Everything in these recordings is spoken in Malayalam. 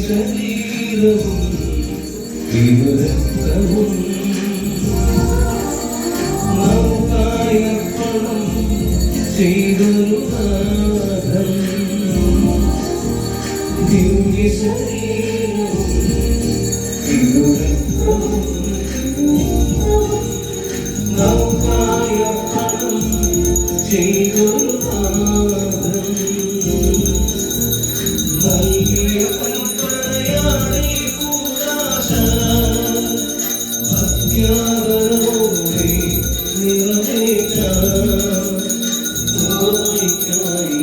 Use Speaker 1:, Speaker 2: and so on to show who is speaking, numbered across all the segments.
Speaker 1: ശരീരവും വിവരവും നമുക്കായർപ്പണം ചെയ്തൊരു നാഥൻ ദിവ്യ ശരീരവും വിവരവും നമുക്കായർപ്പണം ചെയ്തൊരു നാഥൻ നൽകിയ കൽപ്പനയാണീ കൂദാശ ഭക്ത്യാദരവോടെ നിറവേറ്റാൻ ഓർമ്മയ്ക്കായി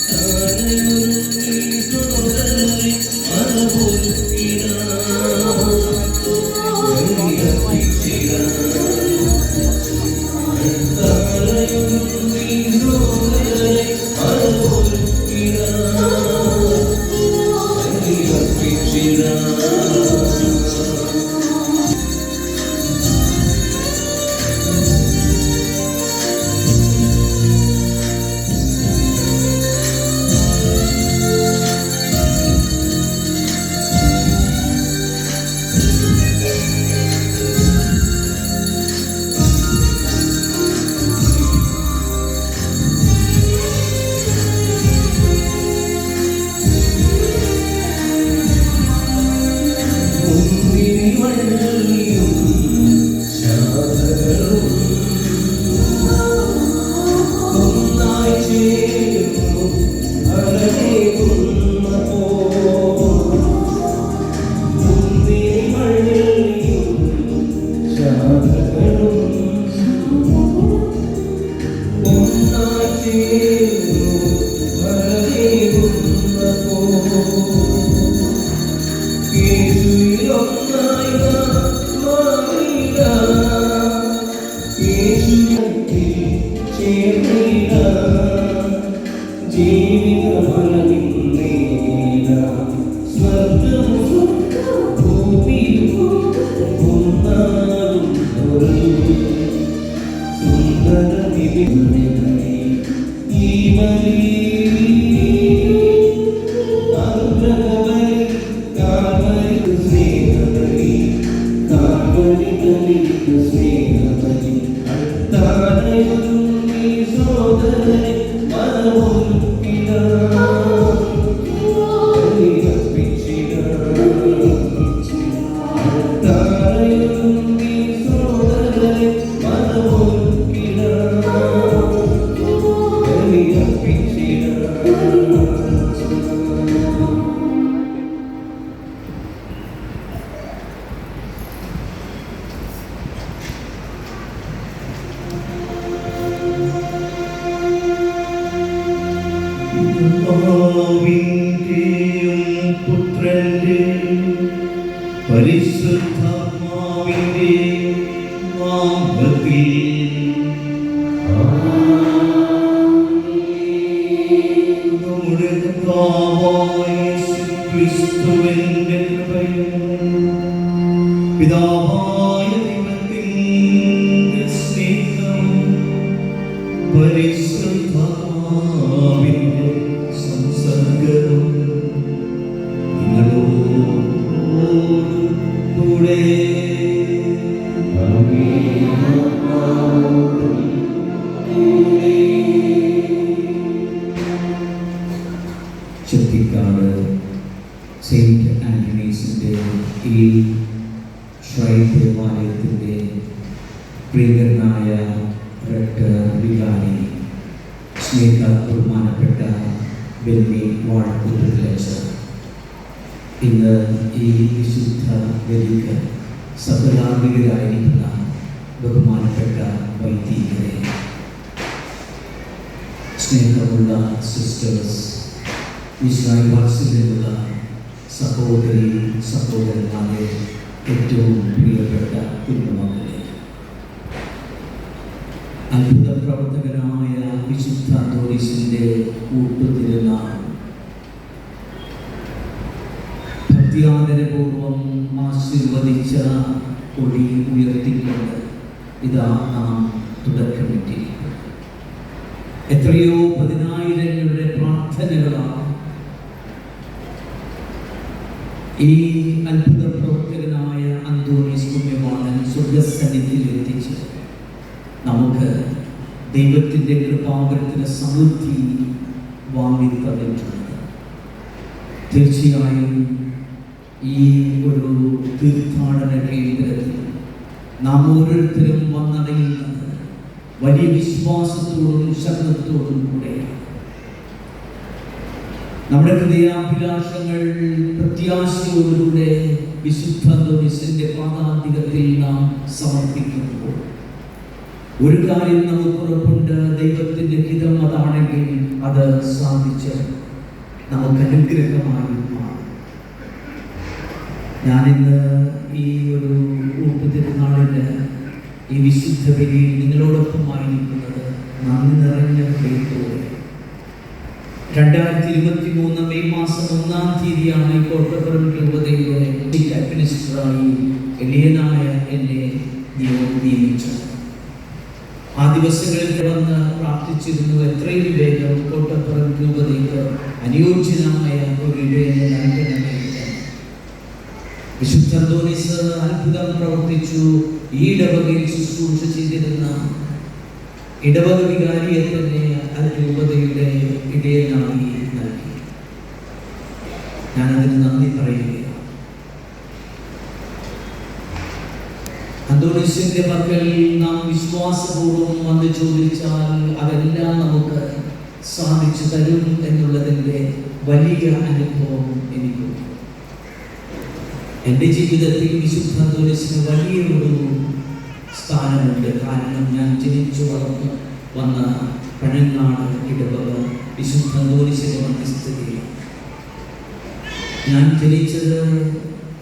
Speaker 1: താരയൊരുങ്ങി സോദരനെ മറപൊരുക്കിടാൻ താരയൊരുങ്ങി സോദരനെ
Speaker 2: പിതാവായ ദൈവത്തിന്റെ സ്നേഹവും പരിശുദ്ധാത്മാവിന്റെ സംസർഗവും നിങ്ങളോടുകൂടെ ചെത്തിക്കാട് സെയിന്റ് ആന്റണീസിന്റെ ഈ ഷ്രൈൻ ദേവാലയത്തിൻ്റെ പ്രിയങ്കരനായ റെക്ടർ വികാരി സ്നേഹ ബഹുമാനപ്പെട്ട ബെന്നി വാഴക്കൂട്ടത്തിലച്ചർ ഇന്ന് ഈ വിശുദ്ധ ബലിക്ക് സകലാംഗികരായിരിക്കുന്ന ബഹുമാനപ്പെട്ട വൈദികരെ, സ്നേഹമുള്ള സിസ്റ്റേഴ്സ്, വിശ്വാസത്തിലുള്ള സഹോദരി സഹോദരന്മാരെ, ഏറ്റവും പ്രിയപ്പെട്ട കുഞ്ഞുമക്കളെ, അത്ഭുത പ്രവർത്തകനായ വിശുദ്ധ അന്തോണീസിന്റെ കൂട്ടുതിരുനാൾ ഭക്തിയാദരപൂർവം ആശീർവദിച്ച കൊടി ഉയർത്തിക്കൊണ്ട് ഇതാ നാം തുടക്കമിട്ടിരിക്കുന്നു. എത്രയോ പതിനായിരങ്ങളുടെ പ്രാർത്ഥനകളാണ് ഈ അത്ഭുത പ്രവർത്തകനായ അന്തോണീസ് പുണ്യവാളൻ സ്വർഗസന്നിധിയിൽ എത്തിച്ച് നമുക്ക് ദൈവത്തിൻ്റെ കൃപാവരത്തിന് സമൃദ്ധി വാങ്ങി തന്നിട്ടുണ്ട്. തീർച്ചയായും ഈ ഒരു തീർത്ഥാടന കേന്ദ്രത്തിൽ നാം ഓരോരുത്തരും വന്നടയുന്നത് വലിയ വിശ്വാസത്തോടും ശബ്ദത്തോടും കൂടെ നമ്മുടെ ഹൃദയാഭിലാഷങ്ങൾ പ്രത്യാശയോടുകൂടെ വിശുദ്ധ അന്തോണീസിന്റെ പാദാന്തികത്തിൽ നാം സമർപ്പിക്കുമ്പോൾ ഒരു കാര്യം നമുക്ക് ഉറപ്പുണ്ട്, ദൈവത്തിന്റെ ഹിതം അതാണെങ്കിൽ അത് സാധിച്ച് നമുക്ക് അനുഗ്രഹമായി മാറും. ഞാനിന്ന് ഈ ഒരു തിരുനാളിന് ഈ വിശുദ്ധ ബലിയിൽ നിങ്ങളോടൊപ്പമായിരിക്കുന്നത് നന്ദി നിറഞ്ഞ ഹൃദയത്തോടെ. 2023 മെയ് മാസം 1-ാം തീയതിയാണ് ഈ കോട്ടപ്പുറം രൂപതയുടെ അഡ്മിനിസ്ട്രേറ്ററായി എളിയനായ എന്നെ നിയമിച്ചത്. ആ ദിവസങ്ങളിൽ വന്ന് പ്രാർത്ഥിച്ചിരുന്നു, എത്രയും വേഗം കോട്ടപ്പുറം രൂപതയ്ക്ക് അനുയോജ്യനായ ഒരു ഇടയനെ നൽകണമേ. വിശുദ്ധ അന്തോണീസ് അത്ഭുതം പ്രവർത്തിച്ചു. ഈ ഇടവകയിൽ ശുശ്രൂഷ ചെയ്തിരുന്ന ഇടവക വികാരിയെ തന്നെ രൂപതയുടെ ഇടയനായി നൽകി. ഞാനതിന് നന്ദി പറയുകയാണ്. അന്തോണീസിന്റെ പക്കൽ നാം വിശ്വാസപൂർവ്വം വന്ന് ചോദിച്ചാൽ അതെല്ലാം നമുക്ക് സാധിച്ചു തരും എന്നുള്ളതിൻ്റെ വലിയ അനുഭവം എനിക്കുണ്ട്. എൻ്റെ ജീവിതത്തിൽ വിശുദ്ധ അന്തോണീസിന് വലിയൊരു സ്ഥാനമുണ്ട്. കാരണം ഞാൻ ജനിച്ചു വളർന്ന് വന്ന പഴങ്ങാട് ഇടവക വിശുദ്ധ അന്തോണീസിന്റെ മധ്യസ്ഥതയിൽ. ഞാൻ ജനിച്ചത്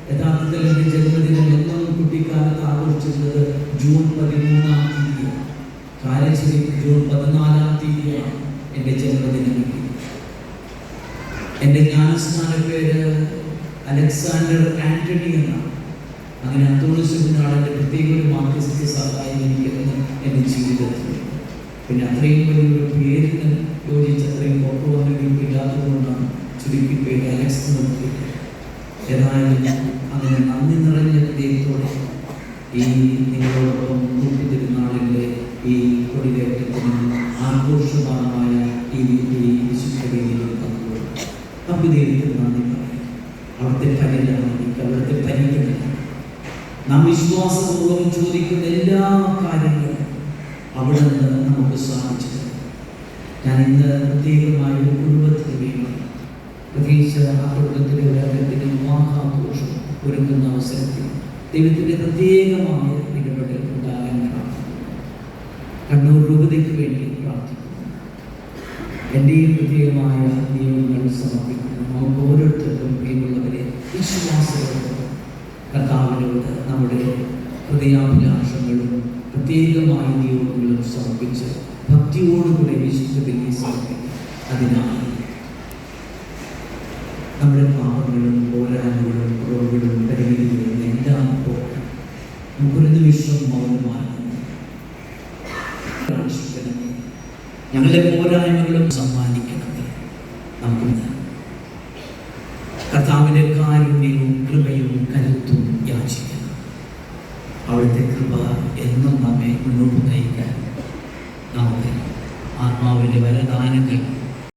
Speaker 2: യഥാർത്ഥത്തിൽ എൻ്റെ ജന്മദിനം എന്നും കുട്ടിക്കാലത്ത് ആഘോഷിച്ചിരുന്നത് ജൂൺ 13-ാം തീയതിയാണ്. കാലശ്ശേരി ജൂൺ 14-ാം തീയതിയാണ് എൻ്റെ ജന്മദിനം. എൻ്റെ ജ്ഞാനസ്നാന പേര് അലക്സാണ്ടർ ആന്റണി എന്നാണ്. അങ്ങനെ അന്തോണീസിനാണ് എൻ്റെ പ്രത്യേക ഒരു മാധ്യസ്ഥ സഹായം എനിക്ക് എൻ്റെ ജീവിതത്തിൽ. പിന്നെ അത്രയും വലിയൊരു പേരിന് യോജിച്ച് അത്രയും പുറത്തുവന്നെങ്കിലും ഇല്ലാത്തതുകൊണ്ടാണ് ചുരുക്കി പേര് അലക്സ് നിർത്തി. ഏതായാലും അങ്ങനെ നന്ദി നിറഞ്ഞ ഹൃദയത്തോടെ ഈ നിങ്ങളോടൊപ്പം തിരുനാളിൻ്റെ ഈ കൊടികയറ്റത്തിന് ആഘോഷമായ ഈ വിശുദ്ധ വേദിയിൽ തന്നപ്പോൾ നമുക്ക് ദൈവത്തിന് നന്ദി പറയും. അവിടുത്തെ പരിഗണനയ്ക്ക്, അവിടുത്തെ പരിഗണന നാം വിശ്വാസപൂർവ്വം ചോദിക്കുന്ന എല്ലാ കാര്യങ്ങളും അവിടെ നിന്ന് നമുക്ക് സാധിച്ചു തരും. ഞാൻ ഇന്ന് പ്രത്യേകമായ ഒരു കുടുംബത്തിന് വേണ്ടി, പ്രത്യേകിച്ച് ആ കുടുംബത്തിലെ ഒരാളത്തിൻ്റെ വിവാഹാഘോഷം ഒരുങ്ങുന്ന അവസരത്തിൽ ദൈവത്തിൻ്റെ പ്രത്യേകമായ ഇടപെടൽ ഉണ്ടാകാൻ പ്രാർത്ഥിക്കുന്നു. കണ്ണൂർ രൂപതയ്ക്ക് വേണ്ടി പ്രാർത്ഥിക്കുന്നു. എൻ്റെയും പ്രത്യേകമായ നിയമങ്ങൾ സമർപ്പിക്കുന്നു. നമുക്ക് ഓരോരുത്തർക്കും പ്രിയമുള്ളവരെ വിശ്വാസത്തോടെ കർത്താവിനോട് നമ്മുടെ ഹൃദയാഭിലാഷങ്ങളും പ്രത്യേകമായ നിയോഗങ്ങളും സമർപ്പിച്ച് ഭക്തിയോടുകൂടെ വിശുദ്ധ ബലി സമർപ്പിക്കും. അതിനാൽ നമ്മുടെ പാപങ്ങളും പോരായ്മകളും കുറവുകളും പരിമിതികളും എല്ലാം പോകാൻ നമുക്കൊരു നിമിഷം മൗനമായി ഞങ്ങളുടെ പോരായ്മകളും സമ്മാനിക്കണമേ. നമുക്ക് കർത്താവിൻ്റെ കാരുണ്യവും കൃപയും കരുത്തും യാചിക്കണം. അവിടുത്തെ കൃപ എന്നും നമ്മെ മുന്നോട്ട് നയിക്കാൻ നമുക്ക് ആത്മാവിൻ്റെ വരദാനങ്ങൾ